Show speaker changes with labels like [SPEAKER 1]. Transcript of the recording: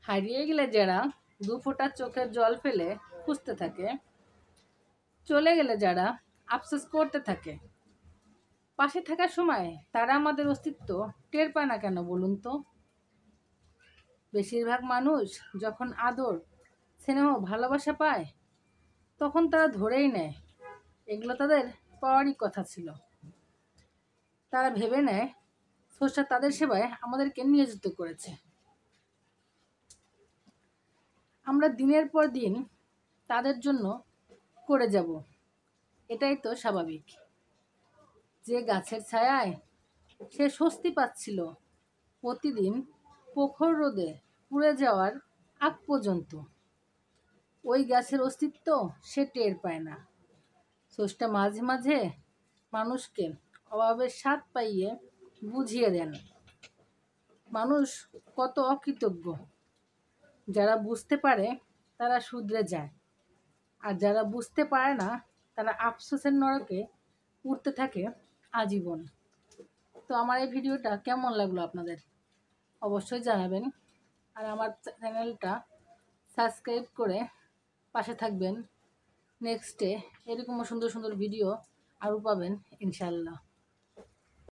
[SPEAKER 1] হারিয়ে গেলে যারা দু ফোঁটা চোখের জল ফেলে খুঁজতে থাকে, চলে গেলে যারা আফসোস করতে থাকে, পাশে থাকার সময় তারা আমাদের অস্তিত্ব টের পায় না কেন বলুন তো? বেশিরভাগ মানুষ যখন আদর, স্নেহ, ভালোবাসা পায় তখন তারা ধরেই নেয় এগুলো তাদের পাওয়ারই কথা ছিল। তারা ভেবে নেয় স্রষ্টা তাদের সেবায় আমাদেরকে নিয়োজিত করেছে। আমরা দিনের পর দিন তাদের জন্য করে যাব, এটাই তো স্বাভাবিক। যে গাছের ছায়ায় সে স্বস্তি পাচ্ছিল প্রতিদিন প্রখর রোদে পুড়ে যাওয়ার আগ পর্যন্ত, ওই গাছের অস্তিত্ব সে টের পায় না। স্রষ্টা মাঝে মাঝে মানুষকে অভাবের স্বাদ পাইয়ে বুঝিয়ে দেন মানুষ কত অকৃতজ্ঞ। যারা বুঝতে পারে তারা শুধরে যায়, আর যারা বুঝতে পারে না তারা আফসোসের নরকে উঠতে থাকে আজীবন। তো আমার এই ভিডিওটা কেমন লাগলো আপনাদের অবশ্যই জানাবেন, আর আমার চ্যানেলটা সাবস্ক্রাইব করে পাশে থাকবেন। নেক্সটে এরকম সুন্দর সুন্দর ভিডিও আরও পাবেন ইনশাল্লাহ।